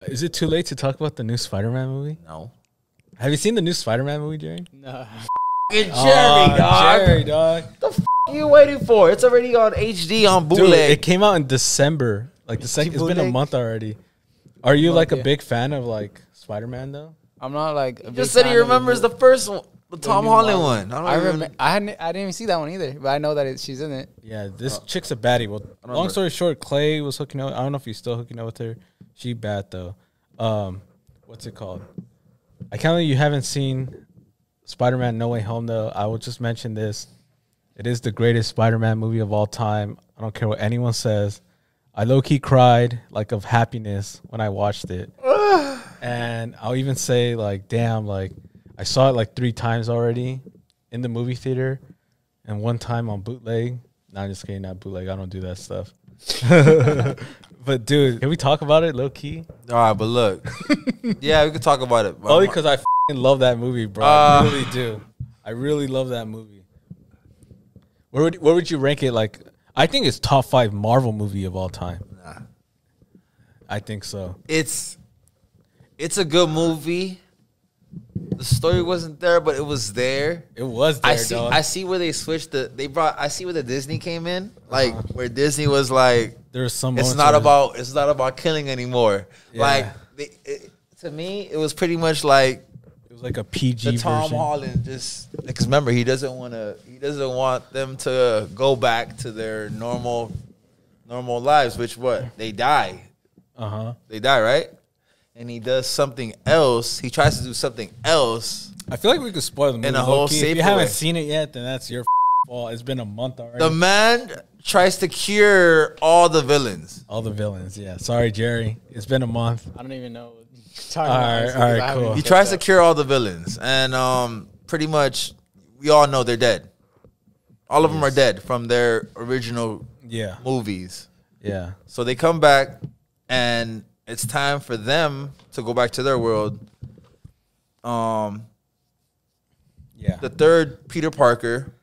Is it too late to talk about the new Spider-Man movie? No. Have you seen the new Spider-Man movie, Jerry? No. Jerry, dog. Jerry, dog. The f you waiting for? It's already on HD on bootleg. Dude, it came out in December. Like the second, it's been a month already. Are you like a big fan of like Spider-Man though? I'm not like. He just said he remembers the first one, the Tom Holland one. I remember. I didn't even see that one either, but I know that she's in it. Yeah, this chick's a baddie. Well, long story short, Clay was hooking up. I don't know if he's still hooking up with her. She bad though. What's it called? I can't believe you haven't seen Spider-Man No Way Home though. I will just mention this. It is the greatest Spider-Man movie of all time. I don't care what anyone says. I low-key cried like of happiness when I watched it. And I'll even say like, damn, like I saw it like 3 times already in the movie theater and 1 time on bootleg. No, I'm just kidding, not bootleg. I don't do that stuff. But dude, can we talk about it low-key? All right, but look. Yeah, we can talk about it. Only because I love that movie, bro. I really do. I really love that movie. Where would you rank it? Like, I think it's top 5 Marvel movie of all time. Nah. I think so. It's a good movie. The story wasn't there, but it was there. It was there, dog. I see where they switched I see where the Disney came in. Like where Disney was like, there's some it's not about killing anymore. Yeah. Like to me, it was pretty much like it was like a PG the Tom version. Holland just because remember he doesn't want them to go back to their normal lives, which they die. They die, right? And he does something else. He tries to do something else. I feel like we could spoil the movie. In a whole safe If you haven't seen it yet, then that's your fault. It's been a month already. The man tries to cure all the villains. All the villains, yeah. Sorry, Jerry. It's been a month. I don't even know. All right, cool. He tries to cure all the villains. And pretty much, we all know they're dead. All of them are dead from their original movies. Yeah. So they come back, and it's time for them to go back to their world. The third Peter Parker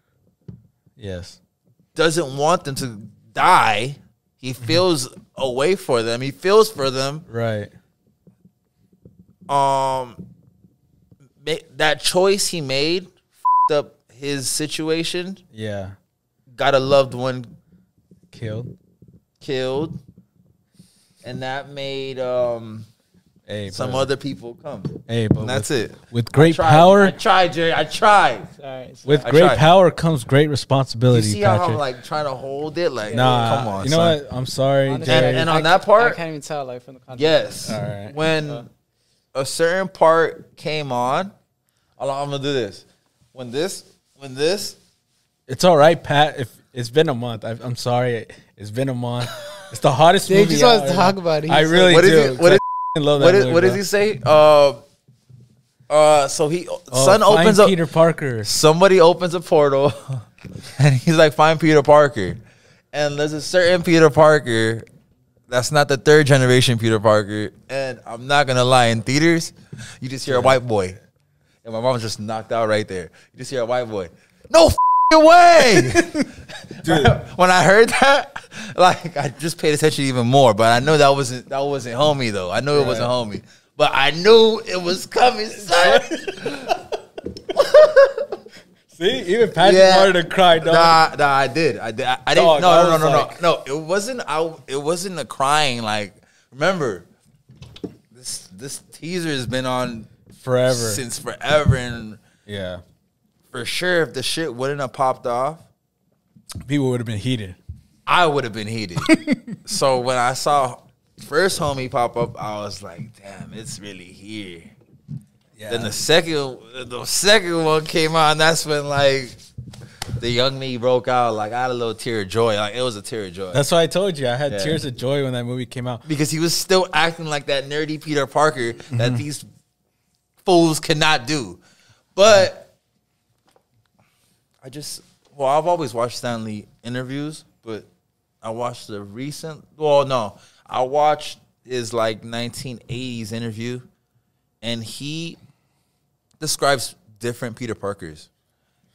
doesn't want them to die. He feels away for them. He feels for them. Right. That choice he made f***ed up his situation. Yeah. Got a loved one killed. And that made some other people come. Hey, but that's it. With great power. I tried, Jerry. I tried. With great power comes great responsibility. You see how I'm like trying to hold it? Like, nah, come on. You know what? I'm sorry. And on that part, I can't even tell like from the context. Yes. All right. When a certain part came on, I'm gonna do this. When this, it's all right, Pat. If it's been a month, I'm sorry. It's been a month. It's the hottest movie. They just want to talk about it. I really do. What does he say? So son opens up. Peter Parker. Somebody opens a portal, and he's like, "Find Peter Parker." And there's a certain Peter Parker that's not the 3rd generation Peter Parker. And I'm not gonna lie, in theaters, you just hear a white boy, and my mom was just knocked out right there. You just hear a white boy. No way, dude. When I heard that, like I just paid attention even more. But I know that wasn't homie though. I know it wasn't homie, but I knew it was coming, son. See, even Patrick wanted to cry, dog. Nah, I did. I didn't. No. It wasn't. It wasn't a crying. Like, remember, this teaser has been on since forever, and for sure, if the shit wouldn't have popped off, people would have been heated. I would have been heated. So when I saw first homie pop up, I was like, damn, it's really here. Yeah. Then the second one came out, and that's when like the young me broke out. Like I had a little tear of joy. Like it was a tear of joy. That's why I told you I had tears of joy when that movie came out. Because he was still acting like that nerdy Peter Parker that these fools cannot do. But I've always watched Stan Lee interviews, but I watched the recent. Well, no, I watched his like 1980s interview, and he describes different Peter Parkers,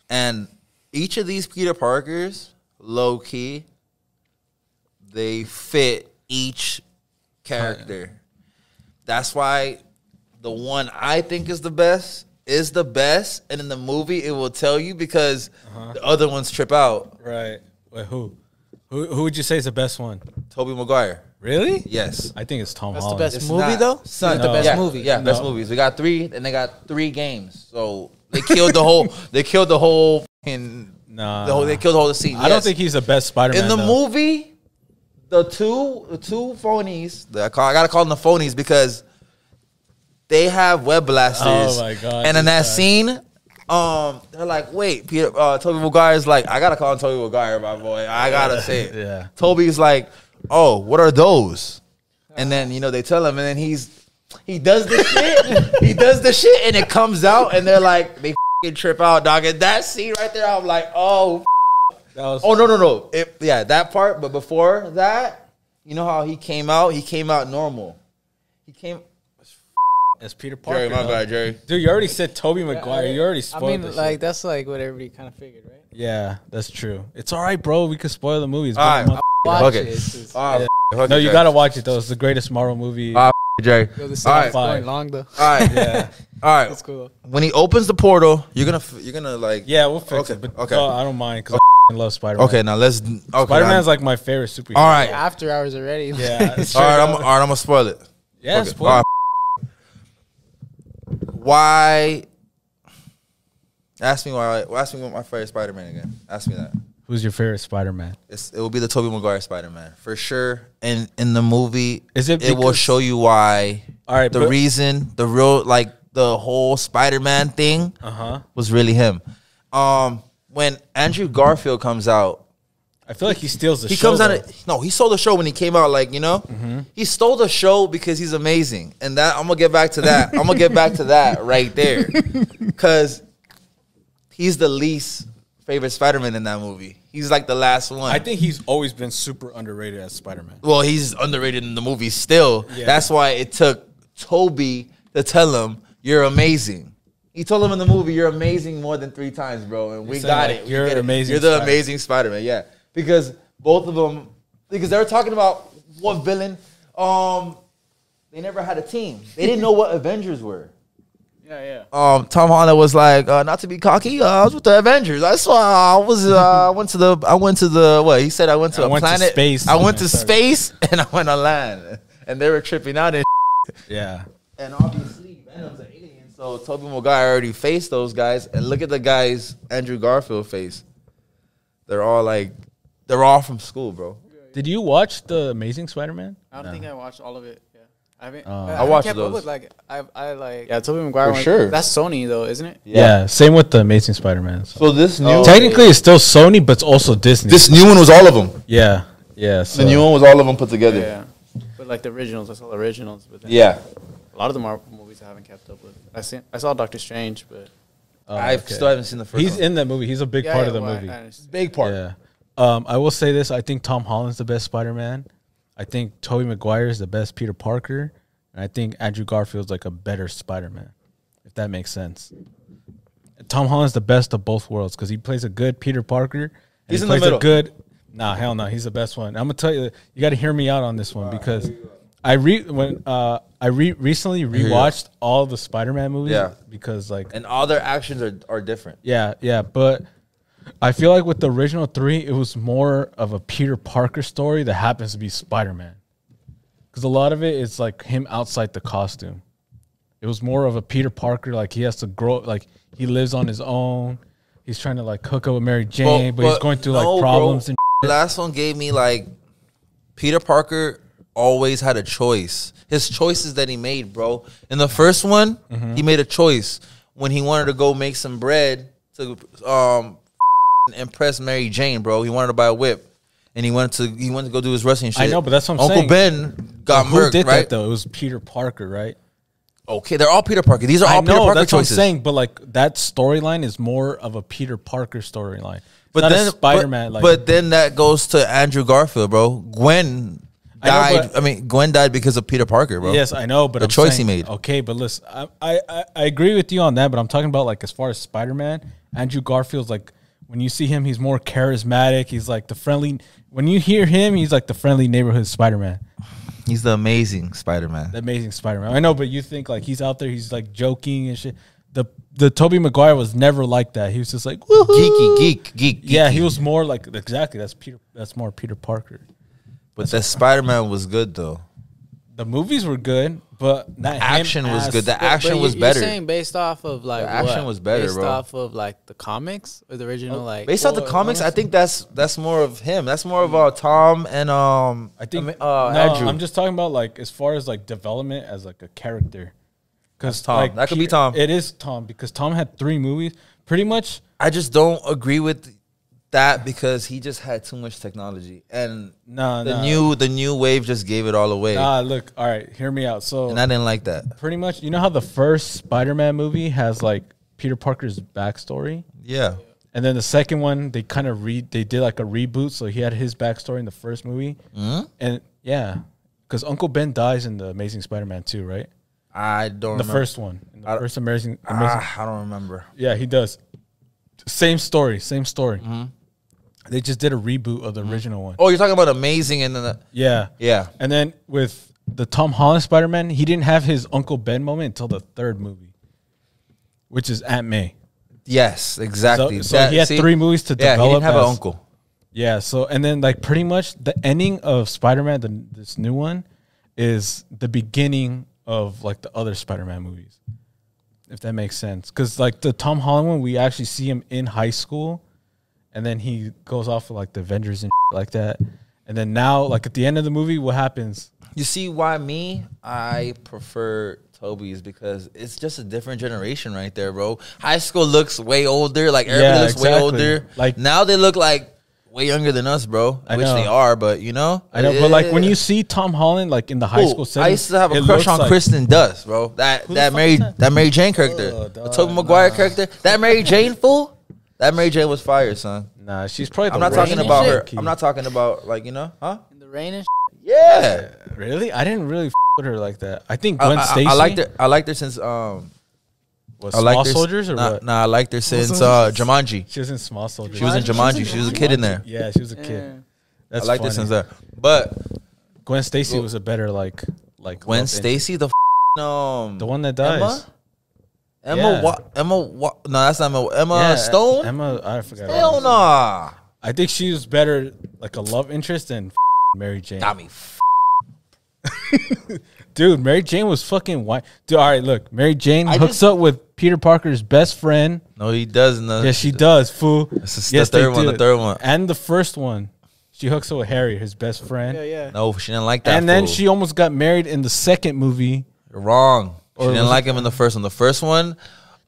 and each of these Peter Parkers, low key, they fit each character. That's why the one I think is the best, and in the movie it will tell you because the other ones trip out. Right. Wait, who would you say is the best one? Tobey Maguire. Really? Yes. I think it's Tom That's Holland. the best It's movie, not. though? Son, The best movie. Yeah, best movies. We got 3, and they got 3 games. So they killed the whole. They killed the whole. Nah. They killed the whole scene. I don't think he's the best Spider-Man. in the though. movie. The two phonies. I gotta call them the phonies because they have web blasters. Oh my god! And in that scene, they're like, "Wait, Peter." Tobey Maguire's like, "I gotta call him Tobey Maguire, my boy. I gotta say it." Yeah. Toby's like, "Oh, what are those?" And then they tell him, and then he does the shit. He does the shit, and it comes out, and they're like, they f***ing trip out, dog. And that scene right there, I'm like, oh. Oh no! That part. But before that, you know how he came out? He came out normal. He came as Peter Parker. Jerry, my guy, Jerry. Dude, you already said Tobey Maguire. You already spoiled. I mean, like that's like what everybody kind of figured, right? Yeah, that's true. It's all right, bro. We could spoil the movies. All right, Watch okay. it. No, you gotta watch it though. It's the greatest Marvel movie. Jerry. Yo, this All right. going long though. All right, Yeah, all right. That's cool. When he opens the portal, you're gonna like. yeah, we'll fix Okay, it. But okay. I don't mind because I love Spider-Man. Okay, now let's. Okay, Spider-Man's like my favorite superhero. all right. After hours already. Yeah. All right, I'm gonna spoil it. Yeah, Okay. spoil All right. Why? Ask me what my favorite Spider-Man again. Ask me that. Who's your favorite Spider-Man? It will be the Tobey Maguire Spider-Man for sure. And in the movie, Is it? it will because- show you why. All right, The reason, the real, like the whole Spider-Man thing was really him. When Andrew Garfield comes out, I feel like he steals the he show. comes out. though. No, he stole the show when he came out. Like he stole the show because he's amazing, and that I'm gonna get back to that. I'm gonna get back to that right there, because he's the least favorite Spider-Man in that movie. He's like the last one. I think he's always been super underrated as Spider-Man. Well, he's underrated in the movie still. Yeah. That's why it took Toby to tell him, "You're amazing." He told him in the movie, "You're amazing" more than 3 times, bro. And we saying, got like, it. you're We get it. amazing You're the Spider-Man. amazing Spider-Man. Yeah, because both of them, because they were talking about what villain. They never had a team. They didn't know what Avengers were. Yeah. Tom Holland was like, not to be cocky, I was with the Avengers. That's why I went to the what? He said I went to a planet. Space. I went to space and I went on land. And they were tripping out and Yeah. and obviously Venom's an alien. So Tobey Maguire already faced those guys. And look at the guys Andrew Garfield face. They're all from school, bro. Did you watch the Amazing Spider-Man? I don't think I watched all of it. Yeah. I haven't. I watched kept up those. with, like I like. Yeah, Tobey Maguire. For sure. That's Sony though, isn't it? Yeah. Same with the Amazing Spider-Man. So this new Technically, it's still Sony, but it's also Disney. this new one was all of them. Yeah. Yeah. So. The new one was all of them put together. Yeah. But like the originals, that's all originals. But then Yeah. a lot of the Marvel movies I haven't kept up with. I saw Doctor Strange, but I okay. still haven't seen the first He's one. in that movie. He's a big part of the movie. Big part. Yeah. I will say this. I think Tom Holland's the best Spider-Man. I think Tobey Maguire is the best Peter Parker. And I think Andrew Garfield's like a better Spider-Man, if that makes sense. Tom Holland's the best of both worlds because he plays a good Peter Parker. And He's he in the plays middle. a good. Nah, hell no. He's the best one. I'm gonna tell you. You got to hear me out on this one because I recently rewatched all the Spider-Man movies. Yeah. Because like And all their actions are different. yeah, but I feel like with the original 3, it was more of a Peter Parker story that happens to be Spider-Man. Because a lot of it is like him outside the costume. It was more of a Peter Parker, like he has to grow, like he lives on his own. He's trying to like hook up with Mary Jane, but he's going through like problems and The last one gave me like Peter Parker always had a choice. His choices that he made, bro. In the first one, he made a choice when he wanted to go make some bread to impress Mary Jane, bro. He wanted to buy a whip. And he went to go do his wrestling shit. I know, but that's what I'm Uncle saying. Ben got Who murked, did right? that though? It was Peter Parker, right? Okay, they're all Peter Parker. These are all I Peter know, Parker that's choices. what I'm saying, but like that storyline is more of a Peter Parker storyline. But Not then a Spider-Man. but then that goes to Andrew Garfield, bro. Gwen died. but- Gwen died because of Peter Parker, bro. Yes, I know, but The I'm choice he saying- made. Okay, but listen, I agree with you on that, but I'm talking about like as far as Spider-Man, Andrew Garfield's like when you see him, he's more charismatic. He's like the friendly. When you hear him, he's like the friendly neighborhood Spider-Man. He's the amazing Spider-Man. The Amazing Spider-Man. I know, but you think like he's out there, he's like joking and shit. The Tobey Maguire was never like that. He was just like woohoo. Geek. Yeah, he was more like exactly. That's more Peter Parker. But the Spider-Man was good though. The movies were good, but the action was good. The action was better. You're saying based off of like the action was better, based bro. off of like the comics or the original like based off the comics. I think that's more of him. That's more of Tom and I think Andrew. I'm just talking about like as far as like development as like a character. Because Tom. like, That could be Tom. It is Tom because Tom had 3 movies. Pretty much. I just don't agree with that because he just had too much technology, and the new wave just gave it all away. Look, all right, hear me out. So, and I didn't like that. Pretty much, you know how the first Spider-Man movie has like Peter Parker's backstory. Yeah. And then the second one, they kind of they did like a reboot, so he had his backstory in the first movie. And yeah, because Uncle Ben dies in the Amazing Spider-Man 2, right? I don't remember. The first one. In the first Amazing. I don't remember. Yeah, he does. Same story. They just did a reboot of the original one. Oh, you're talking about Amazing and then yeah. And then with the Tom Holland Spider-Man, he didn't have his Uncle Ben moment until the 3rd movie, which is Aunt May. Yes, exactly. So he had 3 movies to develop. Yeah, he didn't have an uncle. Yeah, so and then like pretty much the ending of Spider-Man, this new one, is the beginning of like the other Spider-Man movies, if that makes sense. Because like the Tom Holland one, we actually see him in high school, and then he goes off with like the Avengers and like that. And then now, like at the end of the movie, what happens? You see why I prefer Toby's because it's just a different generation right there, bro. High school looks way older. Like everybody looks way older. Like now they look like way younger than us, bro. Which they are, but you know. I know, but like when you see Tom Holland like in the high school setting, I used to have a crush on Kristen Dunst, bro. That Mary Jane character. The Tobey Maguire character. That Mary Jane fool. That Mary Jane was fire, son. Nah, she's probably I'm not talking about her. I'm not talking about like, you know, huh? In the rain and yeah. Really? I didn't really with her like that. I think Gwen Stacy. I liked her since Small Soldiers or what? Nah, I liked her since Jumanji. She was in Small Soldiers. She was in Jumanji. She was a kid in there. Yeah, she was a kid. I liked her since that. But Gwen Stacy was a better like Gwen Stacy, the one that dies. Emma no, that's not Emma Stone. Emma, I forgot. Hell nah. I think she was better like a love interest than Mary Jane. Got me. Dude, Mary Jane was fucking white. Dude, all right, look, Mary Jane hooks up with Peter Parker's best friend. No, he doesn't. Yes, she does, fool. Yes, the third one. And the first one. She hooks up with Harry, his best friend. Yeah. No, she didn't like that. And then she almost got married in the second movie. You're wrong. She didn't like him in the first one. The first one,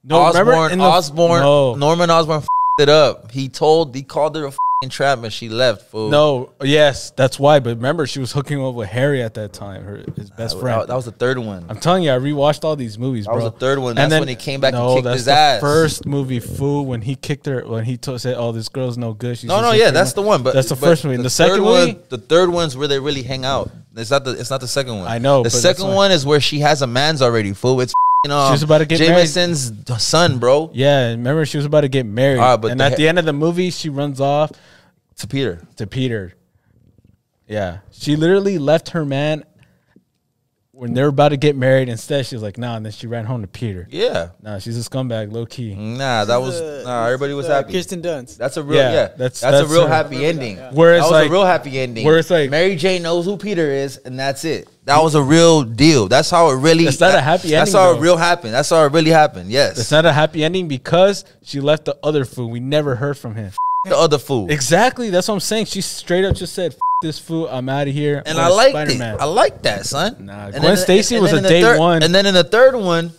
no, Norman Osborn f***ed it up. He called her a entrapment. She left, fool. No, yes, that's why. But remember, she was hooking up with Harry at that time, his best friend. That was the third one. I'm telling you, I rewatched all these movies, bro. That was the third one. That's when he came back and kicked his ass. First movie, fool, when he kicked her, when he said, "Oh, this girl's no good." That's the one. But that's the first movie. The second movie, the third one's where they really hang out. It's not the second one. I know. The second one is where she has a man's already, fool. It's she was about to get Jameson's son, bro. Yeah, remember she was about to get married, and at the end of the movie, she runs off to Peter. Yeah, she literally left her man when they were about to get married. Instead, she was like, "Nah," and then she ran home to Peter. Yeah, nah, she's a scumbag, low key. Nah, everybody was happy. Kirsten Dunst. That's a real that's a real happy ending. Yeah. Where it's a real happy ending. Where it's like Mary Jane knows who Peter is, and that's it. That was a real deal. That's how it really. That's not a happy ending. That's how it real happened. That's how it really happened. Yes. It's not a happy ending because she left the other fool. We never heard from him. The other fool. Exactly. That's what I'm saying. She straight up just said, "F this fool. I'm out of here." And I liked it. I like that, son. Nah, Gwen Stacy was a day one. And then in the third one,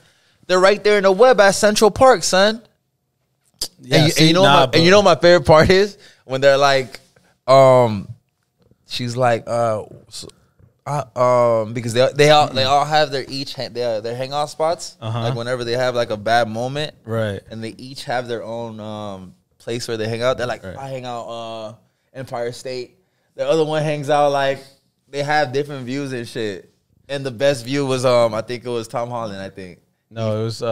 they're right there in the web at Central Park, son. Yeah, and you know what my favorite part is when they're like, she's like, because they all have their hangout spots. Like whenever they have like a bad moment, right? And they each have their own place where they hang out. They're like, I hang out Empire State. The other one hangs out like they have different views and shit. And the best view was I think it was Tom Holland. I think no, it was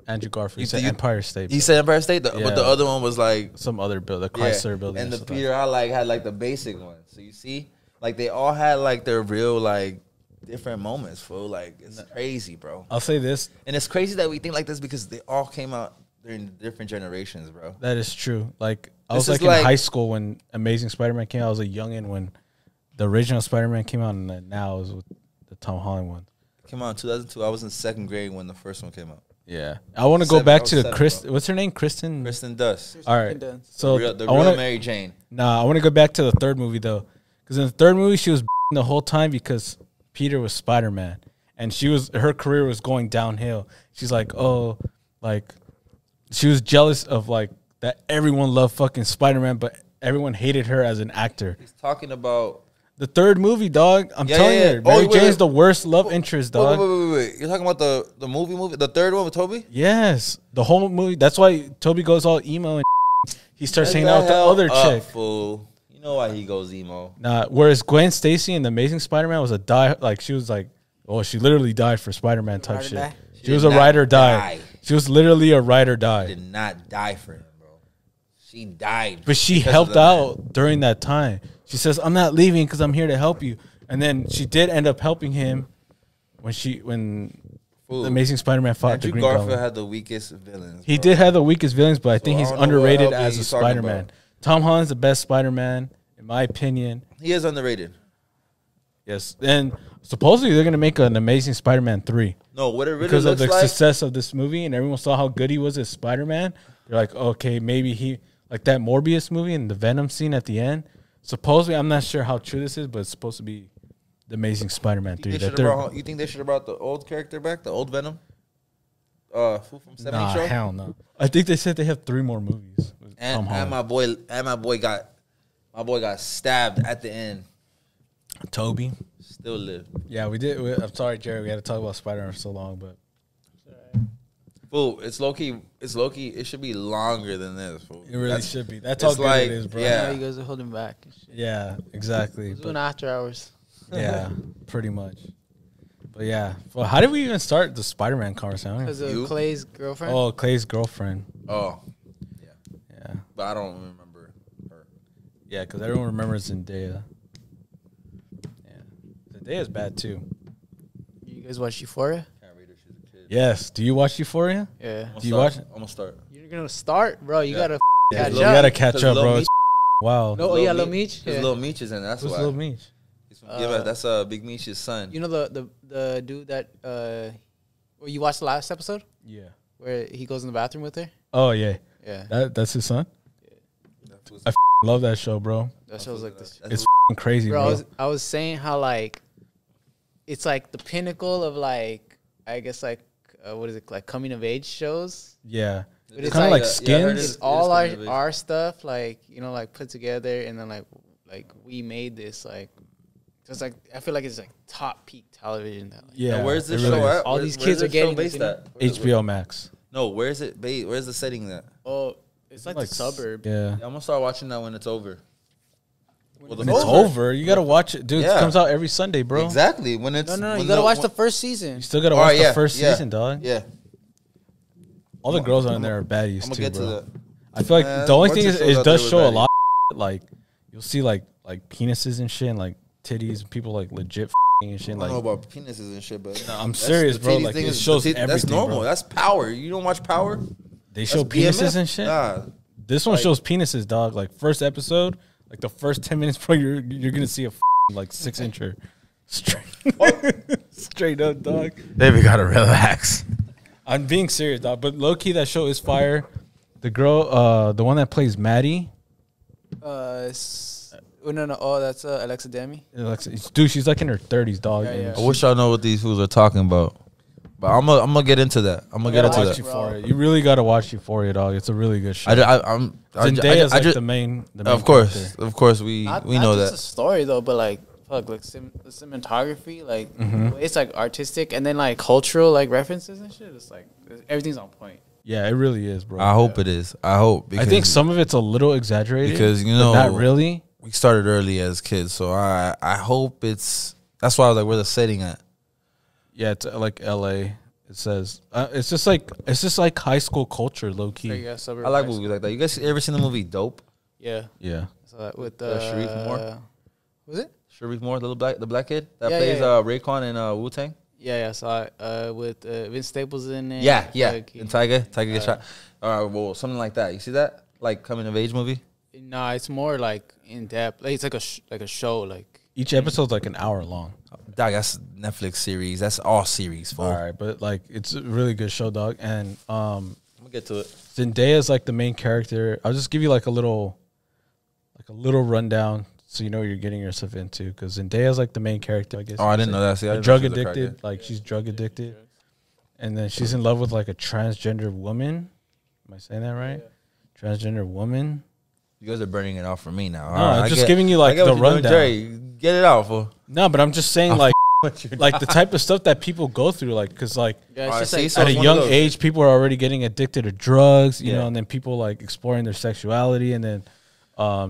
Andrew Garfield. He said Empire State. He said Empire State, but the other one was like some other building, the Chrysler building. And the Peter I had like the basic one. So you see. Like they all had like their real like different moments, fool. Like it's crazy, bro. I'll say this, And it's crazy that we think like this because they all came out during different generations, bro. that is true. Like I This was is like in like- high school when Amazing Spider-Man came out. I was a youngin' when the original Spider-Man came out, and then now is with the Tom Holland one. Came out in 2002. I was in second grade when the first one came out. Yeah, I want to go Seven, back I was to the seven, Chris. bro. What's her name? Kristen. Kristen Dunst. All right. So The I real want to. Mary Jane. Nah, I want to go back to the third movie though, because in the third movie she was the whole time because Peter was Spider-Man, and her career was going downhill. She's like, oh, like she was jealous of like that everyone loved fucking Spider-Man, but everyone hated her as an actor. He's talking about. The third movie, dog. I'm Yeah, telling yeah, yeah. you, Mary wait, Jane's wait. the worst love interest, dog. Wait. You're talking about the movie, the third one with Toby? Yes, the whole movie. That's why Toby goes all emo and he starts hanging out with the other chick. Fool. You know why he goes emo? Nah, whereas Gwen Stacy in The Amazing Spider-Man was she was like, oh, she literally died for Spider-Man type Ride or shit. die? She was a did ride or not die. die. She was literally a ride or die. Did not die for him, bro. She died. But she because of helped the man. out during that time. She says, I'm not leaving because I'm here to help you. And then she did end up helping him when Fool. The Amazing Spider-Man fought Andrew the Green Garfield Goblin. had the weakest villains. He bro. did have the weakest villains, but I think I he's don't know what underrated LB as a he's talking Spider-Man. about. Tom Holland's the best Spider-Man, in my opinion. He is underrated. Yes. And supposedly they're going to make an Amazing Spider-Man 3. No, what it really Because of looks the like. success of this movie and everyone saw how good he was as Spider-Man. They're like, okay, maybe he, like that Morbius movie and the Venom scene at the end. Supposedly, I'm not sure how true this is, but it's supposed to be the Amazing Spider-Man 3. You think they should have brought the old character back, the old Venom? Fool from 70 Nah, show? hell no. I think they said they have 3 more movies. With Tom And Holland. my boy got stabbed at the end. Toby. Still live. Yeah, we did. I'm sorry, Jerry. We had to talk about Spider-Man for so long, but Fool, it's low key. It should be longer than this. Fool. it really That's- should be. That's how it's good like- it is, bro. yeah. Yeah, you guys are holding back. and shit. Yeah, exactly. Doing But, after hours. yeah, pretty much. But yeah, well, how did we even start the Spider-Man conversation? Because of You? Clay's girlfriend. Oh, Clay's girlfriend. Oh, Yeah, but I don't remember her. yeah, because everyone remembers Zendaya. Yeah, Zendaya's bad too. You guys watch Euphoria? Can't read her. She's a kid. Yes. Do you watch Euphoria? Yeah. Do you watch it? I'm gonna start. You're going to start? Bro, you Yeah. got to Yeah, catch you up. gotta catch Because up, Lil bro. Meech- It's wow. No, Lil yeah, Lil Meech- Meech. There's Yeah. Lil Meech is in. That's Who's why. Lil Meech? That's Big Meech's son. You know the dude that where you watched the last episode Yeah. where he goes in the bathroom with her? Oh yeah, Yeah. that's his son. That was- Love that show, bro. That shows like this. It's crazy, Bro, bro. I was saying how like it's like the pinnacle of like I guess like what is it like coming of age shows? Yeah, But it's it's kind of like- like Yeah, I heard Skins. It's It is all coming of age. our stuff like like put together and then like we made this like just like I feel like it's like top peak television. That, like, Yeah, Now, where's this it really show is. at? All these Where's kids the are getting show this, based you know? at? Where's it- HBO Max. No, where's it based? Where's the setting at? Oh, it's like the suburb. Yeah. I'm gonna start watching that when it's over. When it's over, you gotta watch it, dude. Yeah. It comes out every Sunday, bro. Exactly. When it's No, when you gotta watch when- the first season. You still gotta All watch right, the yeah, first yeah. season, dog. Yeah, All the girls on there are baddies I'm gonna too, get bro. to that. I feel like Man, the only bunch thing of is shows it out does there show with a lot. Like you'll see like penises and shit, and like titties, and people like legit and shit. I Like don't know about penises and shit, but No, I'm that's- serious, the bro. titty Like, thing it is- shows the titty- That's everything, normal. bro. That's Power. You don't watch Power? they show That's BMF? penises and shit. Nah, This one like- shows penises, dog. Like first episode, like the first 10 minutes, bro, you're gonna see a like 6-incher straight up, dog. Baby, gotta relax. I'm being serious, dog. But low key, that show is fire. The girl, the one that plays Maddie, No. Oh, that's Alexa Demi. dude, she's like in her 30s, dog. Yeah, and yeah. I wish I know what these fools are talking about, but I'm gonna get into that. I'm gonna You get gotta into watch that. Euphoria. You really gotta watch Euphoria, dog. It's a really good show. I Zendaya's like just, the main of course, character. of course, we Not know just that. the story though, but like fuck, like the cinematography, like it's like artistic, and then like cultural like references and shit. It's like everything's on point. Yeah, it really is, bro. I hope it is. I hope. I think some of it's a little exaggerated because you but know not really. we started early as kids, so I hope it's. That's why I was like, where the setting at? Yeah, it's like L.A. It says it's just like high school culture, low key. Like, suburb I like high movies like that. You guys ever seen the movie Dope? school. Yeah. Yeah, So with Sharif Moore? was it? Sharif Moore, the black kid that Yeah, plays yeah. Raekwon in Wu-Tang? Yeah, I saw it with Vince Staples in it. Yeah. Like, And Tiger gets shot. Well, something like that. You see that? Like coming of age movie? No, it's more like in depth. Like, it's like a show. Like Each episode's like an hour long. Dog, that's Netflix series. That's all series, fool. All right, but like it's a really good show, dog. And I'm gonna get to it. Zendaya's like the main character. I'll just give you like a little rundown so you know what you're getting yourself into. Because Zendaya's like the main character, I guess. Oh, I didn't know that. See, I didn't know Drug she was a crackhead. addicted, like she's drug addicted, and then she's in love with like a transgender woman. Am I saying that right? Yeah. Transgender woman. You guys are burning it off for me now. No, I'm just giving you like the rundown. Jerry, get it out, fool. No, but I'm just saying like the type of stuff that people go through, like because like it's just see, like so at a it's one young of those. age, people are already getting addicted to drugs, you Yeah. know, and then people like exploring their sexuality, and then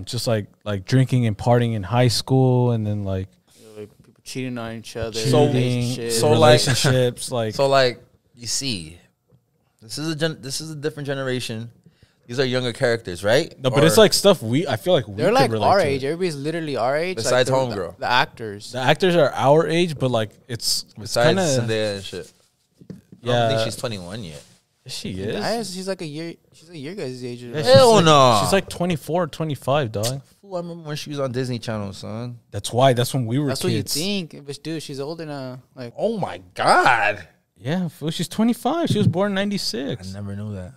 just like drinking and partying in high school, and then like people cheating on each other. So- relationship. so like- relationships, like So like you see, this is a different generation. These are younger characters, right? no, but it's Or like stuff I feel like we they're could like relate our to. age. Everybody's literally our age. Besides like Homegirl. the actors. The actors are our age, but like it's besides kind of Zendaya and shit. I don't yeah. think she's 21 yet. She is. She's like a year. She's a year guys' age. Yeah, Right? she's Hell like, no. She's like 24, 25, dog. Fool, I remember when she was on Disney Channel, son. That's why. That's when we were That's what you kids. think, but dude, she's older now. Like, Oh my god, Yeah, fool, she's 25. She was born in I '96. never knew that.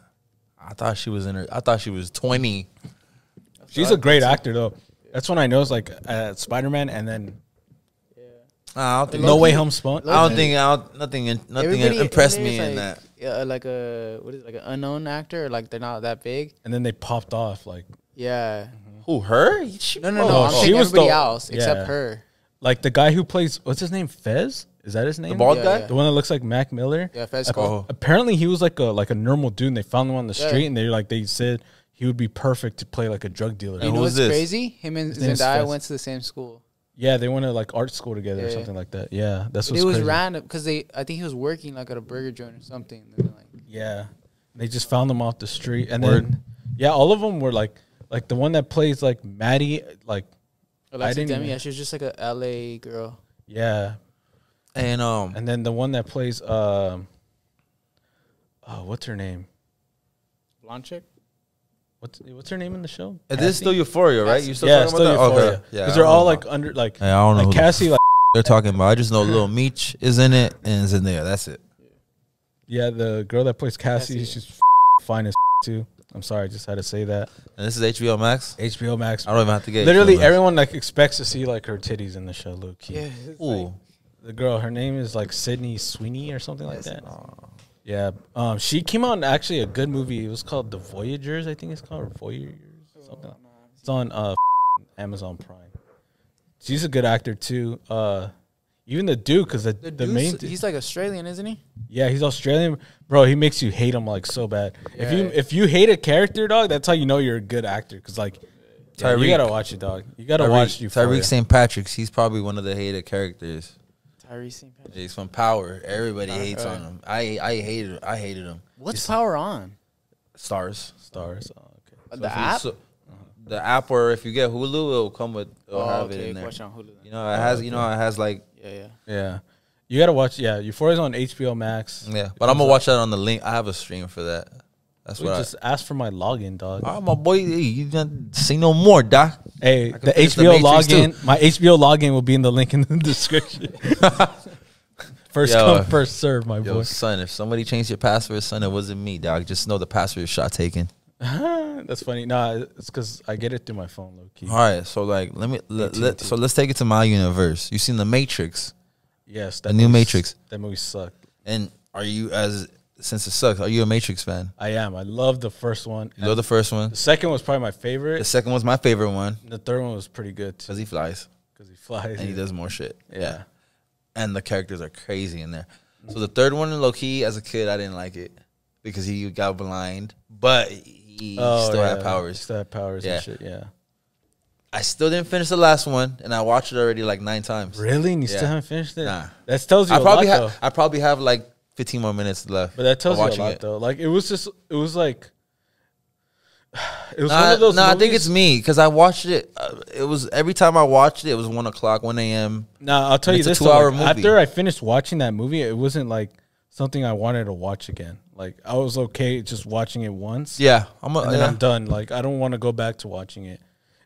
I thought she was 20. She's a great actor, though. That's when I know it's like Spider-Man, and then I don't think. No Way Home spawn. Nothing impressed me in that. Yeah, like a what is it, like an unknown actor, or like they're not that big. And then they popped off. Like Yeah. Who, her? No. Oh, I'm she saying was everybody the- else except yeah. her. the guy who plays, what's his name? Fez? Is that his name? The bald Yeah, guy? yeah. The one that looks like Mac Miller? Yeah, Fez. Oh. Apparently he was like a normal dude, and they found him on the Yeah. street, and they said he would be perfect to play like a drug dealer. You know who's what's this? crazy? Him and His name's Zendaya Fez. went to the same school. Yeah, they went to like art school together or Yeah. something like that. Yeah, that's But what's it was crazy. random because I think he was working like at a burger joint or something. And then, like, Yeah, they just found them off the street, and Word. then yeah, all of them were like the one that plays like Maddie, like Alexa didn't Demi, even- yeah, she was just like a LA girl. yeah, And then the one that plays what's her name? Blonde chick. What's her name in the show? this is still Euphoria, right? You still Yeah, talking still about that? Euphoria. Okay. Yeah, Because I they're don't all know. like under like Hey, I don't know like who Cassie, like they're talking about. I just know Lil Meech is in it and Zendaya. That's it. yeah, the girl that plays Cassie, Cassie. she's fine as too. I'm sorry, I just had to say that. And this is HBO Max. HBO Max. I don't even have to get Literally HBO Max. everyone like expects to see like her titties in the show, low key. Yeah. it's Ooh. like- The girl, her name is like Sydney Sweeney or something like that. Yeah, she came out in actually a good movie. It was called The Voyagers, I think it's called, or Voyagers, something. It's on Amazon Prime. She's a good actor too. Even the dude, because the dude's- main, he's like Australian, isn't he? yeah, he's Australian, bro. He makes you hate him like so bad. Yeah. If you hate a character, dog, that's how you know you're a good actor. Because like, yeah, you Tyreek. gotta watch it, dog. You gotta watch Euphoria. Tyreek St. Patrick's. He's probably one of the hated characters. Tyrese St. Patrick. He's from Power. Everybody hates right. on him. I hated him. What's Power on? Stars. Stars. Oh, okay. The app? The app, or if you get Hulu, it'll come with. It'll Oh, have it okay. in there. Watch it on Hulu. Then. You know, it has. You know, it has like. Yeah. Yeah, you gotta watch. Yeah, Euphoria's on HBO Max. Yeah, but I'm gonna watch that on the link. I have a stream for that. That's We what. just asked for my login, dog. My boy, you didn't say no more, doc. Hey, can the finish the HBO Matrix, login. My HBO login will be in the link in the description. First Yo. come, first serve, my Yo, boy. son, if somebody changed your password, son, it wasn't me, dog. Just know the password shot taken. That's funny. Nah, it's because I get it through my phone, low key. All right, so like, so let's take it to my universe. You seen the Matrix, Yes, the new movie Matrix, That movie sucked. and are you since it sucks? Are you a Matrix fan? I am. I love the first one. You know the first one. The second was probably my favorite. The second one's my favorite one The third one was pretty good because he flies because he flies. and he does more shit. Yeah. And the characters are crazy in there. So the third one, low key, as a kid, I didn't like it because he got blind, but he still had powers. Still had powers Yeah. and shit. Yeah. I still didn't finish the last one, and I watched it already like 9 times. Really? And you Yeah. still haven't finished it? Nah. That tells you I a probably lot, though. have. I probably have like 15 more minutes left. But that tells of you a watching lot, it. though. Like, it was like, It was one of those. I think it's me because I watched it. It was every time I watched it, it was 1 o'clock, 1 a.m. Nah, I'll tell you this. It's a 2-hour movie. After I finished watching that movie, it wasn't like something I wanted to watch again. Like I was okay just watching it once. Yeah, and then I'm done. Like I don't want to go back to watching it.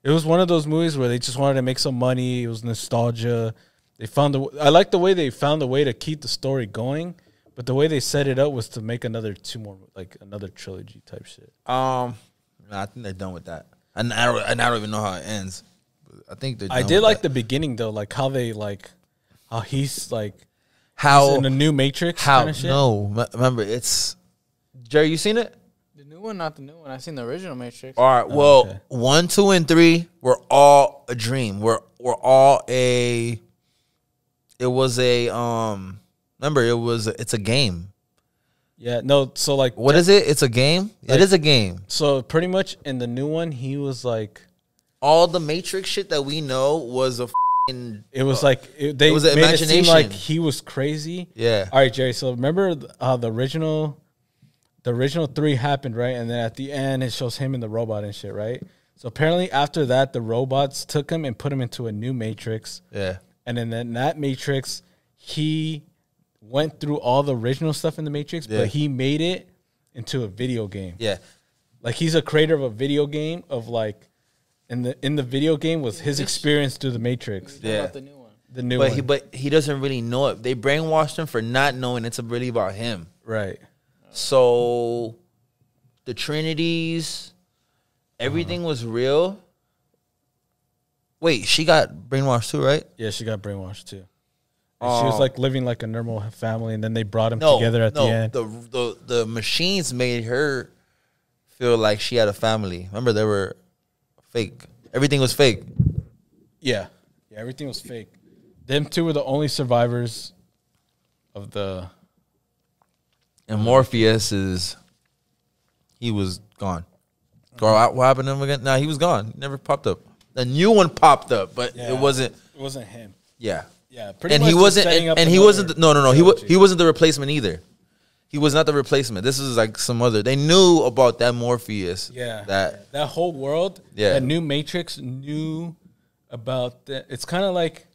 It was one of those movies where they just wanted to make some money. It was nostalgia. They found I like the way they found a way to keep the story going, but the way they set it up was to make another another trilogy type shit. I think they're done with that. And I don't even know how it ends. I think they're done I did like that. the beginning though, like how they how he's like how in the new Matrix how kind of shit. no remember it's Jerry. You seen it? The new one, not the new one. I seen the original Matrix. All right. Well, okay. 1, 2, and 3 were all a dream. We're all a. It was a Remember, it's a game. Yeah, no, so like what is it? It's a game? Like, it is a game. So pretty much in the new one, he was like all the Matrix shit that we know was a it was like it was an made it seem imagination. like he was crazy. Yeah. All right, Jerry. So remember the original 3 happened, right? And then at the end it shows him and the robot and shit, right? So apparently after that the robots took him and put him into a new Matrix. Yeah. And then in that Matrix, he went through all the original stuff in the Matrix, but he made it into a video game. Yeah. Like he's a creator of a video game of like in the video game was his experience through the Matrix. Yeah. About the new one. The new one. But he doesn't really know it. They brainwashed him for not knowing it's really about him. Right. So the Trinities, everything was real. Wait, she got brainwashed too, right? Yeah, she got brainwashed too. And she was like living like a normal family, and then they brought him No, together at the no, end. the machines made her feel like she had a family. Remember, they were fake. Everything was fake. Yeah, everything was fake. Them two were the only survivors of the. And Morpheus he was gone. Or what happened to him again? Nah, he was gone. He never popped up. The new one popped up, but it wasn't. It wasn't him. Yeah. Yeah, pretty And much he wasn't. setting up And he another wasn't. No. trilogy. He wasn't the replacement either. He was not the replacement. This is like some other. They knew about that Morpheus. Yeah, That whole world. Yeah. That new Matrix knew about that. It's kind of like,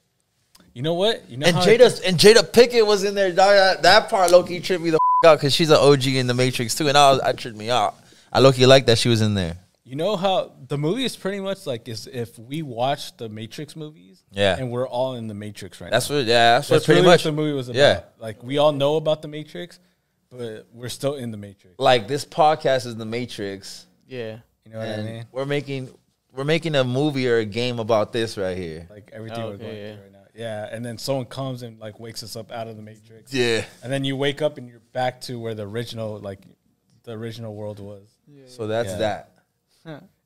you know what? You know and how Jada Pinkett was in there. Dog, that part low-key tripped me the out because she's an OG in the Matrix too, and I tripped me out. I low-key like that she was in there. You know how the movie is pretty much like is if we watch the Matrix movies, and we're all in the Matrix right that's now. That's what pretty really much what the movie was about. Yeah, like we all know about the Matrix, but we're still in the Matrix. like this podcast is the Matrix. Yeah. You know what I mean? We're making a movie or a game about this right here. Like everything we're going through right now. Yeah, and then someone comes and like wakes us up out of the Matrix. Yeah, and then you wake up and you're back to where the original world was. Yeah. so that's that.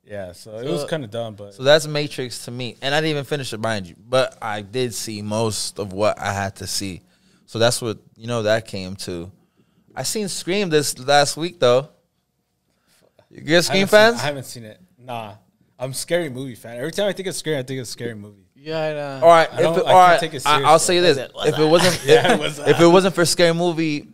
Yeah, so it was kind of dumb, but So that's Matrix to me, and I didn't even finish it, mind you, but I did see most of what I had to see. So that's what that came to. I seen Scream this last week though. You good Scream fans? I haven't seen it. Nah, I'm a scary movie fan. Every time I think of Scream, I think of a scary movie. Yeah, I know. All right, I can't take it serious, I'll say this: if it wasn't, if it wasn't for Scary Movie,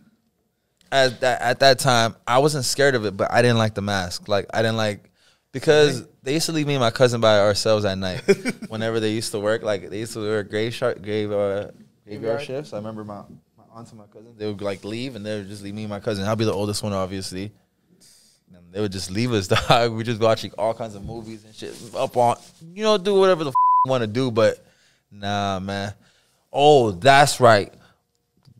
at that time, I wasn't scared of it, but I didn't like the mask. Like I didn't like because they used to leave me and my cousin by ourselves at night whenever they used to work. Like they used to work graveyard shifts. I remember my aunts and my cousin, they would like leave and they would just leave me and my cousin. I'll be the oldest one, obviously. And they would just leave us, dog. We just watching all kinds of movies and shit. Up on, do whatever the want to do, but nah, man. Oh, that's right.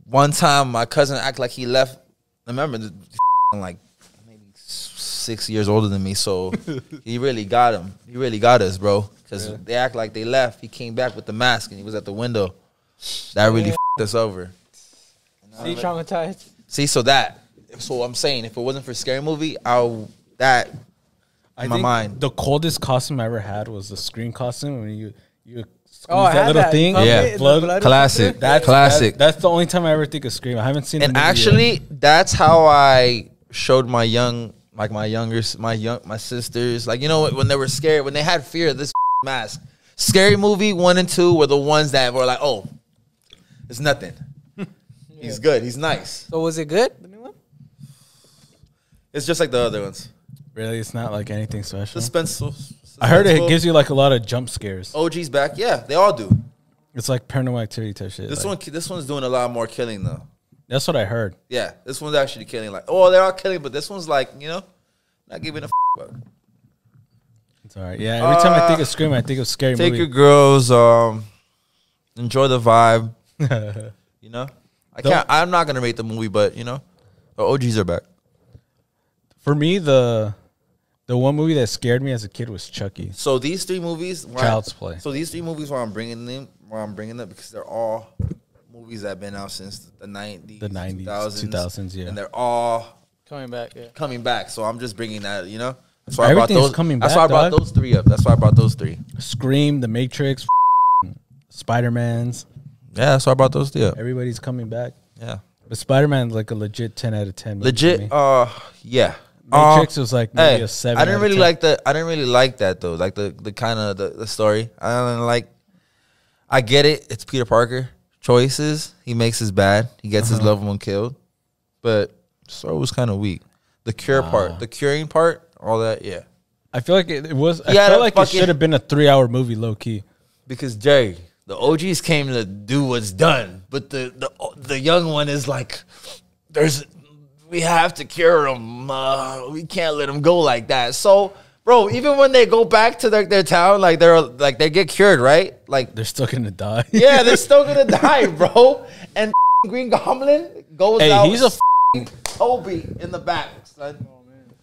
One time, my cousin acted like he left. I remember, like maybe 6 years older than me, so he really got him. He really got us, bro. Because they act like they left. He came back with the mask and he was at the window. That really f***ed us over. See, traumatized. See, so I'm saying, if it wasn't for Scary Movie, in my mind. The coldest costume I ever had was the Scream costume when you squeeze I that had little that. thing. Yeah. Blood. Classic. That's classic. That's the only time I ever think of Scream. I haven't seen it. And actually, that's how I showed my sisters, like, when they were scared, when they had fear of this mask. Scary Movie 1 and 2 were the ones that were like, oh, it's nothing. He's good. He's nice. So was it good? The new one? It's just like the other ones. Really, it's not like anything special. Suspenseful. I heard it gives you like a lot of jump scares. OG's back. Yeah, they all do. It's like Paranormal Activity type shit. This one's doing a lot more killing though. That's what I heard. Yeah, this one's actually killing. Like, oh, they're all killing, but this one's like, not giving a about. It's all right. Yeah, every time I think of Scream, I think of scary movie. Take your girls. Enjoy the vibe. I'm not gonna rate the movie, but the OGs are back. For me, the one movie that scared me as a kid was Chucky. So these three movies, Child's Play. So these three movies, why I'm bringing them because they're all movies that have been out since the 90s, 2000s, yeah, and they're all coming back. Yeah, coming back. So I'm just bringing that, That's why That's why I brought those three up. That's why I brought those three. Scream, The Matrix, Spider-Man's. Yeah, that's why I brought those three up. Everybody's coming back. Yeah, but Spider-Man's like a legit 10 out of 10. Legit. Yeah. Matrix was like maybe a 7. I didn't really like that. I didn't really like that though. Like the kind of the story. I didn't like. I get it. It's Peter Parker. Choices he makes is bad. He gets his loved one killed, but the story was kind of weak. The cure part, the curing part, all that. Yeah. I feel like it was. I felt like it should have been a 3-hour movie, low key. Because Jerry, the OGs came to do what's done, but the young one is like, we have to cure him. We can't let him go like that. So, bro, even when they go back to their town, they get cured, right? Like they're still gonna die. Yeah, they're still gonna die, bro. And Green Goblin goes out. He's a Toby in the back, son.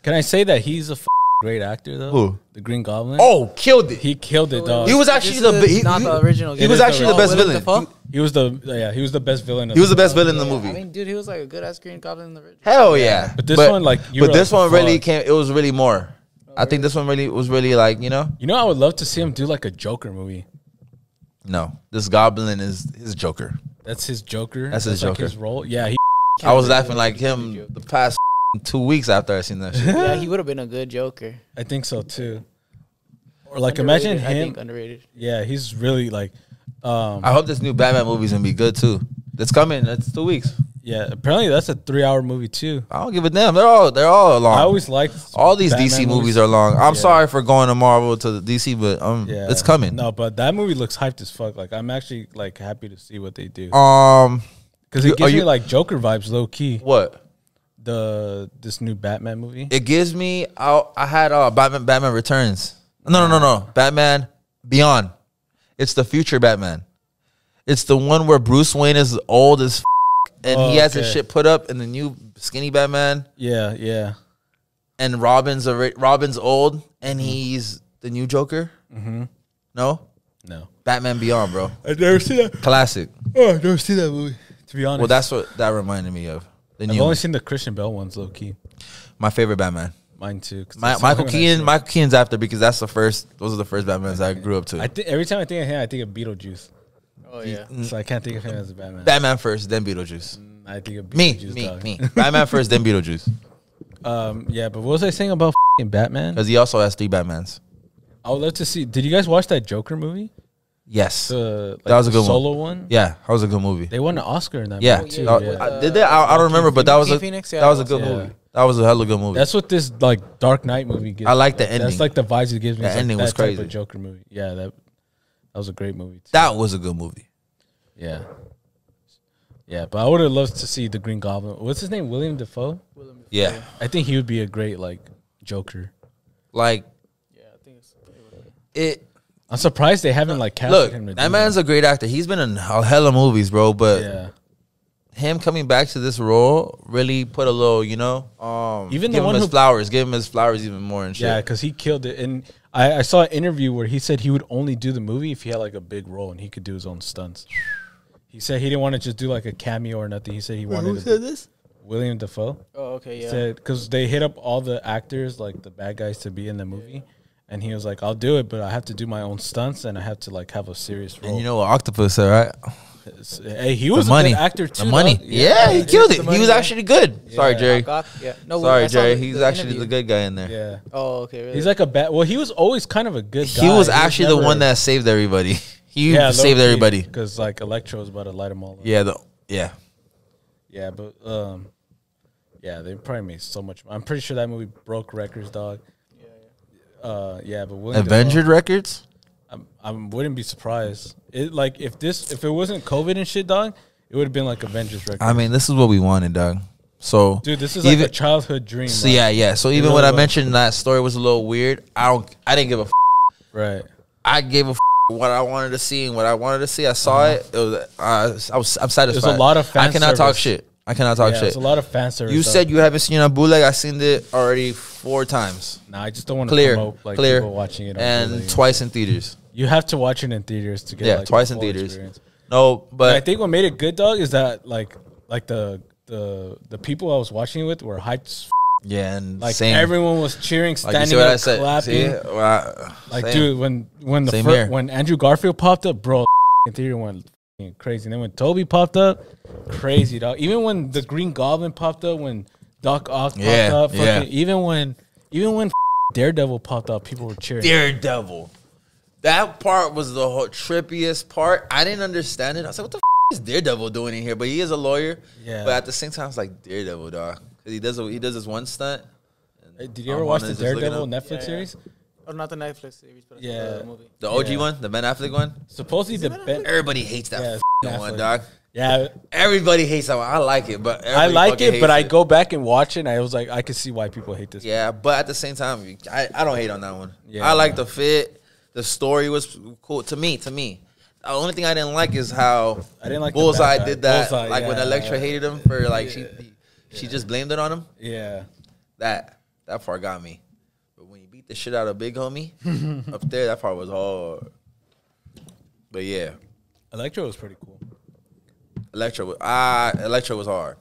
Can I say that he's a great actor though? Who? The Green Goblin. Oh, killed it. He killed it, dog. He was actually not the original. He was actually the best villain. He was the best villain. He was the best villain in the movie. I mean, dude, he was like a good ass Green Goblin in the original. Hell yeah. But this one, like, this one really came. It was really more. I think this one was really like, I would love to see him do like a Joker movie. No, this Goblin is his Joker. That's his Joker. That's his Joker. Like his role. Yeah. I was laughing like him the past 2 weeks after I seen that shit. Yeah, he would have been a good Joker. I think so too. Or like imagine him. I think underrated. Yeah, he's really like. I hope this new Batman movie's gonna be good too. It's coming. It's 2 weeks. Yeah, apparently that's a 3-hour movie too. I don't give a damn. They're all long. I always liked all these Batman DC movies are long. I'm sorry for going to Marvel to the DC, but it's coming. No, but that movie looks hyped as fuck. Like I'm actually like happy to see what they do. Because it gives me like Joker vibes, low key. What? This new Batman movie. It gives me. I had Batman Returns. No. Batman Beyond. It's the future Batman. It's the one where Bruce Wayne is old as and he has his shit put up in the new skinny Batman. Yeah. And Robin's old and he's the new Joker. Mm-hmm. No. Batman Beyond, bro. I've never seen that. Classic. Oh, I've never seen that movie. To be honest. Well, that's what that reminded me of. I've only seen the Christian Bale ones, low key. My favorite Batman. Mine too. Michael Keaton's after because that's the first. Those are the first Batmans I grew up to. Every time I think of him, I think of Beetlejuice. Oh yeah. So I can't think of him as a Batman. Batman first, then Beetlejuice. I think of Beetlejuice. Me. Batman first, then Beetlejuice. Yeah, but what was I saying about Batman? Because he also has 3 Batmans. I would love to see. Did you guys watch that Joker movie? Yes, that was a good solo one. Yeah, that was a good movie. They won an Oscar in that movie too. Did they? I don't remember, but that was a Phoenix, that was a good movie. That was a hella good movie. That's what this like Dark Knight movie gives. I like the ending. That's like the vibes it gives me. The ending was crazy. Type of Joker movie. Yeah, that was a great movie too. That was a good movie. Yeah. Yeah, but I would have loved to see the Green Goblin. What's his name? William Dafoe? Yeah. I think he would be a great like Joker. Like, yeah, I think I'm surprised they haven't like casted him. That man's a great actor. He's been in a hella movies, bro. But him coming back to this role really put a little, even give him his flowers even more and shit. Yeah, because he killed it. And I saw an interview where he said he would only do the movie if he had like a big role and he could do his own stunts. He said he didn't want to just do like a cameo or nothing. He said he wanted. Who said this? William Dafoe. Oh, okay, yeah. Said because they hit up all the actors, like the bad guys, to be in the movie. And he was like, I'll do it, but I have to do my own stunts and I have to like have a serious role. And you know what Octopus said, right? Hey, he was a good actor too. The money. Yeah, he killed it. He was actually good. Yeah. Sorry, Jerry. No, sorry, Jerry. He's actually the good guy in there. Yeah. Oh, okay. Really? He's like a bad. Well, he was always kind of a good guy. He was actually the one that saved everybody. He saved everybody. Because like Electro was about to light them all up. Yeah, Yeah, but Yeah, they probably made so much. I'm pretty sure that movie broke records, dog. Yeah, but Avenged records. I wouldn't be surprised. It like if it wasn't COVID and shit, dog, it would have been like Avengers records. I mean, this is what we wanted, dog. So, dude, this is like a childhood dream. So yeah. So even when I mentioned that story was a little weird, I didn't give a right. I gave a what I wanted to see and what I wanted to see. I saw it. I'm satisfied. There's a lot of fan I cannot service. talk shit. I cannot talk shit. There's a lot of fan service. You said you haven't seen it on bootleg. I seen it already 4 times. Nah, I just don't want to promote like people watching it on and bootleg. Twice in theaters. You have to watch it in theaters to get like, twice the in full theaters. experience. No, but I think what made it good, dog, is that like the people I was watching it with were hyped as f. Yeah, and like same. Everyone was cheering, standing like up, clapping. Like, same. dude, when Andrew Garfield popped up, bro, in theater went crazy. And then when Toby popped up, crazy, dog. Even when the Green Goblin popped up, when Doc Ock popped up, even when Daredevil popped up, people were cheering. Daredevil, that part was the whole trippiest part. I didn't understand it. I was like, what the is Daredevil doing in here? But he is a lawyer. Yeah. But at the same time, I was like, Daredevil, dog. Because he does this one stunt. Did you ever watch the Daredevil Netflix series? Oh, not the Netflix series, but the movie. The OG one, the Ben Affleck one. Supposedly everybody hates that one, dog. Yeah, everybody hates that one. I like it, but I like it, but I go back and watch it, and I was like, I can see why people hate this. Yeah, but at the same time, I don't hate on that one. Yeah, I like the fit. The story was cool to me. The only thing I didn't like is how I didn't like Bullseye did that. Bullseye, like when Elektra hated him for like she just blamed it on him. Yeah, that part got me. But when he beat the shit out of Big Homie up there, that part was hard. But yeah, Elektra was pretty cool. Elektra was hard.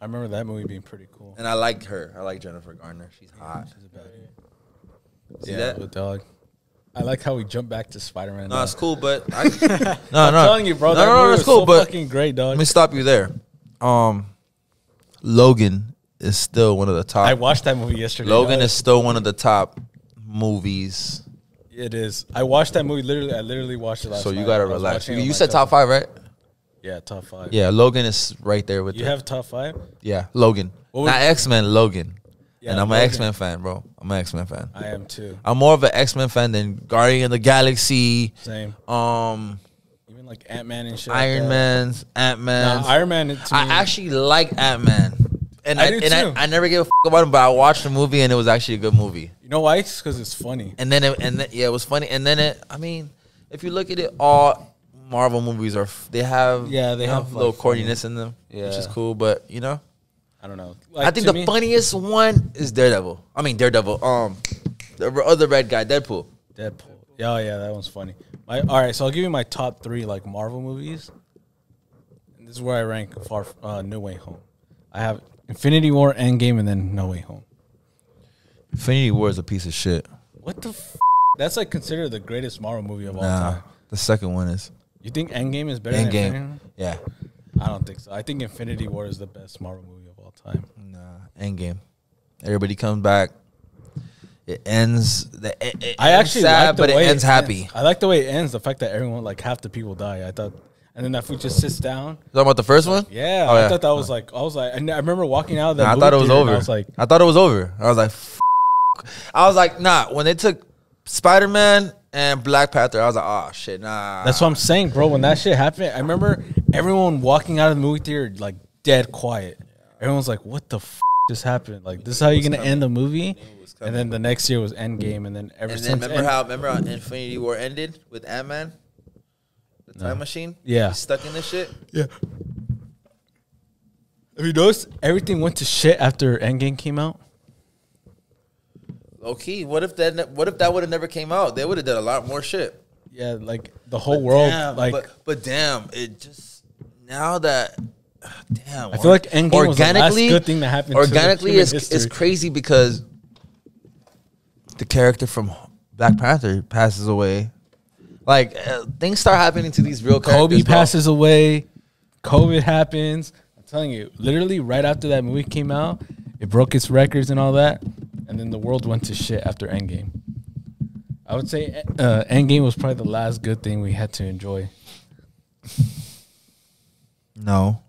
I remember that movie being pretty cool. And I like her. I like Jennifer Garner. She's hot. She's a baddie. See that? The dog. I like how we jump back to Spider-Man. No, it's cool, but I'm telling you, bro. No, it's cool, so but fucking great, dog. Let me stop you there. Logan is still one of the top. I watched that movie yesterday. Logan is still one of the top movies. It is. I watched that movie. I literally watched it last night. So you gotta relax. You said top 5, right? Yeah, top 5. Yeah, Logan is right there with you. Have top 5? Yeah, Logan. Not X-Men, Logan. Yeah, and I'm an X-Men fan, bro. I'm an X-Men fan. I am too. I'm more of an X-Men fan than Guardian of the Galaxy. Same. Even like Ant-Man and shit. Iron Man's, Ant-Man. Nah, Iron Man. I actually like Ant-Man. And I do too. I never gave a fuck about him, but I watched the movie and it was actually a good movie. You know why? It's because it's funny. And then it was funny. And then if you look at it, all Marvel movies they have little corniness in them, which is cool. But I don't know. Like, I think the funniest one is Daredevil. The other red guy, Deadpool. Yeah, that one's funny. All right, so I'll give you my top 3 like Marvel movies. And this is where I rank No Way Home. I have Infinity War, Endgame, and then No Way Home. Infinity War is a piece of shit. What the That's like considered the greatest Marvel movie of all time. The second one is. You think Endgame is better than Infinity War? Yeah. I don't think so. I think Infinity War is the best Marvel movie of all time. Nah, Endgame. Everybody comes back. It ends. I actually like the way it ends happy. I like the way it ends. The fact that everyone, like half the people die. I thought, and then that food just sits down. You talking about the first one? Yeah, I thought that was like. I was like, I remember walking out of that. I thought it was over. I was like, I thought it was over. I was like, I was like, nah. When they took Spider-Man and Black Panther, I was like, oh shit, nah. That's what I'm saying, bro. When that shit happened, I remember everyone walking out of the movie theater like dead quiet. Everyone's like, what the just happened? Like, this is how you're gonna end the movie? And then the next year was Endgame, and then remember how Infinity War ended with Ant-Man, the time machine? Yeah, he's stuck in this shit. Yeah. Have you noticed everything went to shit after Endgame came out? Okay, what if that would have never came out? They would have done a lot more shit. Yeah, like the whole world. But damn, it just now that. Damn, I feel like Endgame was the last good thing that happened. Organically, it's crazy because the character from Black Panther passes away. Like things start happening to these real characters. Kobe passes away. COVID happens. I'm telling you, literally right after that movie came out, it broke its records and all that, and then the world went to shit after Endgame. I would say Endgame was probably the last good thing we had to enjoy. No.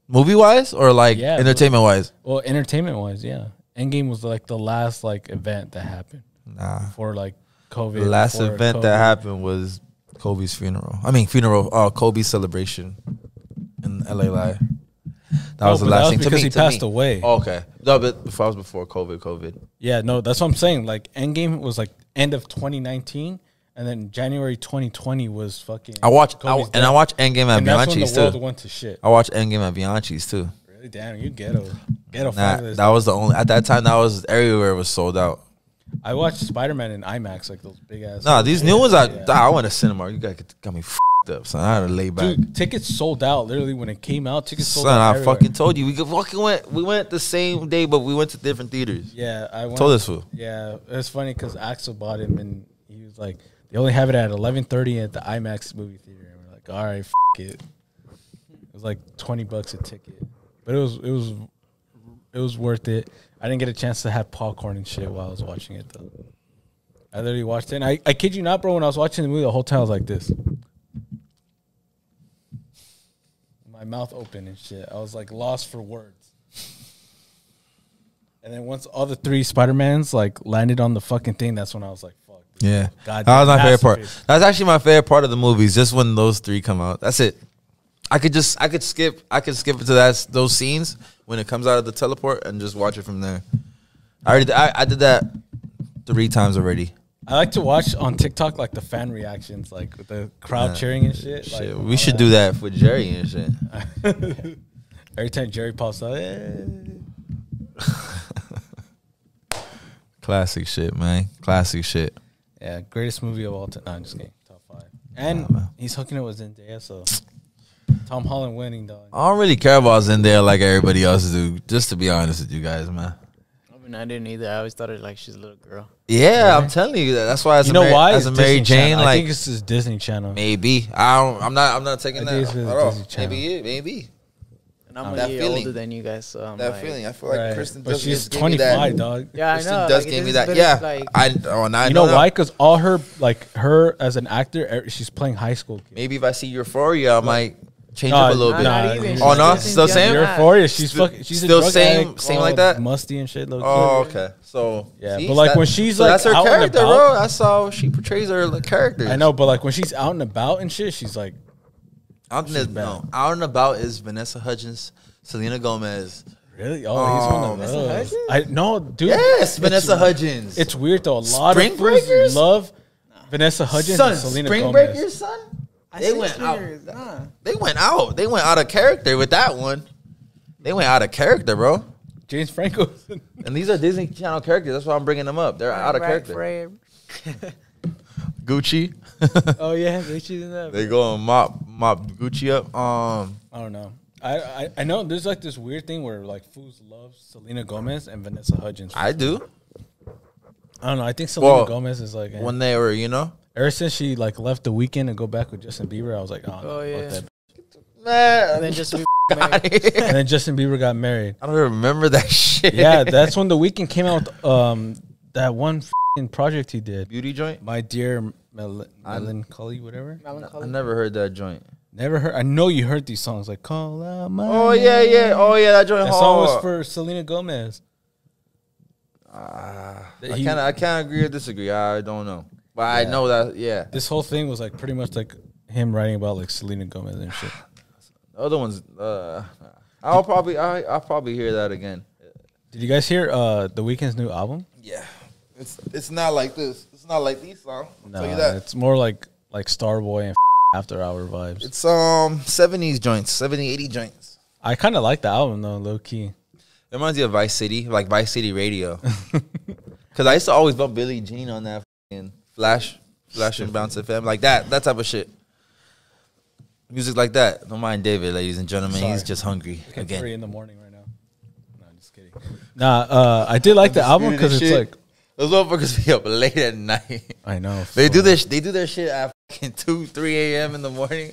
Movie wise or like Yeah, entertainment wise? Well, entertainment wise, yeah. Endgame was like the last like event that happened. Nah. Before like COVID. The last before event COVID. that happened was Kobe's funeral. Kobe's celebration in LA Live. That was the last thing. Because he passed away. Oh, okay. No, but before COVID. Yeah, no, that's what I'm saying. Like Endgame was like end of 2019, and then January 2020 was fucking. I watched Kobe's I death. watched Endgame at And that's when Bianchi's the world too. went to shit. I watched Endgame at Bianchi's too. Really, damn, you ghetto Nah, fabulous. that was the only at that time. That was everywhere was sold out. I watched Spider-Man in IMAX, like those big ass. Nah, these new ones. Yeah. I went to cinema. You guys got me f***ed up, son. I had to lay back. Dude, tickets sold out literally when it came out. Tickets sold Son, out. I everywhere. fucking told you. We went the same day, but we went to different theaters. Yeah, I went. Told this fool. Yeah, it's funny because Axel bought him and he was like, they only have it at 11:30 at the IMAX movie theater. And we're like, all right, it. It was like $20 a ticket, but it was worth it. I didn't get a chance to have popcorn and shit while I was watching it though. I literally watched it. And I kid you not, bro. When I was watching the movie, the whole time I was like this, my mouth open and shit. I was like lost for words. And then once all the 3 Spider-Mans like landed on the fucking thing, that's when I was like, fuck. Dude. Yeah, God, that was my favorite part. masterpiece. That's actually my favorite part of the movies. Just when those 3 come out. That's it. I could skip it to those scenes when it comes out of the teleport and just watch it from there. I did that 3 times already. I like to watch on TikTok like the fan reactions, like with the crowd cheering and shit. Shit, Like, we should do that for Jerry and shit. Every time Jerry pops out, Classic shit, man. Classic shit. yeah, greatest movie of all time. No, I'm just kidding. Top 5. And Nah, man. he's hooking it with Zendaya, so Tom Holland winning, dog. I don't really care about Zendaya like everybody else do. Just to be honest with you guys, man. I mean, I didn't either. I always thought it like she's a little girl. Yeah, I'm telling you that. That's why. You know why? As a It's Mary Disney Jane, Channel. I like think it's his Disney Channel. maybe I'm not taking I that. think it's his at all. Disney Channel. Maybe. And I'm That a year feeling. older than you guys, so I'm That like, feeling. I feel like Right. Kristen But does she's give me that. 25, dog. Yeah, I Kristen know. does like, give me this that. is Yeah, like, You know why? Because all her, like her as an actor, she's playing high school kids. maybe if I see Euphoria, I might change up a little Nah, bit. not even. Oh She's no, just still young same. ass. Euphoria, she's Still- fucking. She's still a drug same- addict, same all like that? musty and shit. Oh, okay. So Yeah, see, but like when she's like that's her out and character, about- bro. That's how she portrays her like, character. I know, but like when she's out and about and shit, she's like, Out and about is Vanessa Hudgens, Selena Gomez. really? Oh, he's one of Vanessa those. Hudgens? No, dude. Yes, it's- Vanessa Hudgens. It's weird though. A lot Spring of fools Breakers? love Vanessa Hudgens son, and Selena Spring Gomez. Breakers, son. I They see went out. fingers, nah. They went out. They went out of character with that one. They went out of character, bro. James Franco. And these are Disney Channel characters. That's why I'm bringing them up. They're out of character. Gucci. Oh yeah, they choosing that. They go and mop Gucci up. I don't know. I know there's like this weird thing where like fools love Selena Gomez and Vanessa Hudgens. I do. I don't know. I think Selena Well, Gomez is like When they were, you know. ever since she like left The Weeknd and go back with Justin Bieber, I was like, oh, Oh, fuck yeah. that. Man, And then just we got it. And then Justin Bieber got married. I don't remember that shit. Yeah, that's when The Weeknd came out with that one f***ing project he did. Beauty joint. My Dear Melancholy, whatever. I never heard that joint. Never heard. I know you heard these songs like Call Out My Oh yeah, Name. yeah. Oh yeah, that joint. That song was for Selena Gomez. I He- can't agree or disagree. I don't know, but I Yeah. know that. Yeah, This whole thing was like pretty much like him writing about like Selena Gomez and shit. the other ones. I'll probably hear that again. Did you guys hear The Weeknd's new album? Yeah, it's not like this. It's not like these songs. I'll No, tell you that. it's more like Starboy and After Hour vibes. It's 70s joints, 70, 80 joints. I kind of like the album though, low key. It reminds me of Vice City, like Vice City Radio. Because I used to always bump Billie Jean on that fucking Flash and Bounce FM, like that type of shit. Music like that. Don't mind David, ladies and gentlemen. Sorry. He's just hungry It's like 3 again. in the morning right now. No, I'm just kidding. Nah, I did like the album because it's like those motherfuckers be up late at night. I know They do their shit at fucking 2, 3 a.m. in the morning.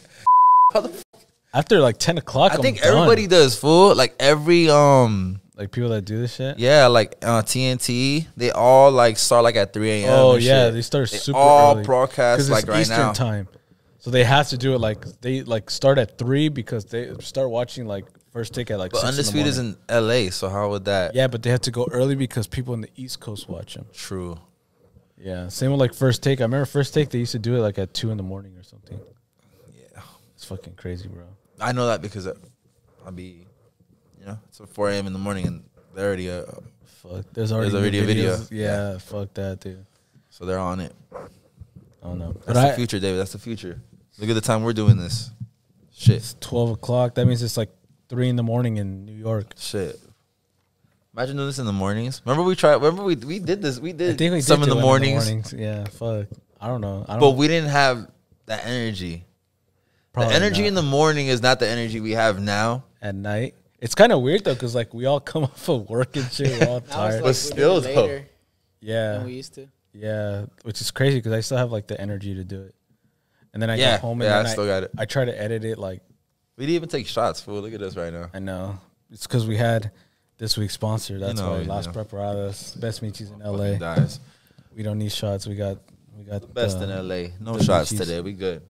after like 10 o'clock. I think I'm done. everybody does, fool. Like every like people that do this shit. yeah, like TNT, they all like start like at 3 a.m. Oh and yeah, shit. they start They super all early. broadcast 'Cause like it's right Eastern now. time, so they have to do it like they like start at 3 because they start watching like first take at like. But 6 Undisputed is in L.A., so how would that? Yeah, but they have to go early because people in the East Coast watch them. True. Yeah, same with like first take. I remember first take they used to do it like at 2 a.m. or something. Yeah, it's fucking crazy, bro. I know that because I'll be, it's 4 a.m. in the morning and they're already fuck. There's already a video. Yeah, fuck that, dude. So they're on it. I don't know. That's the future, David. That's the future. Look at the time we're doing this. Shit. It's 12 o'clock. That means it's like 3 a.m. in New York. Shit. Imagine doing this in the mornings. Remember we did this. We did some in the mornings. Yeah, fuck. I don't know. But we didn't have that energy. Probably the energy in the morning is not the energy we have now. At night. It's kind of weird, though, because, like, we all come off of work and shit. We're all tired. But still, though. Yeah. Than we used to. Yeah, which is crazy because I still have, like, the energy to do it. And then I get home and I still got it. I try to edit it, like. We didn't even take shots, fool. Look at us right now. I know. It's because we had this week's sponsor. That's why. Las Preparadas. Best meaties in L.A. Dies. We don't need shots. We got the best in L.A. No shots today. We good.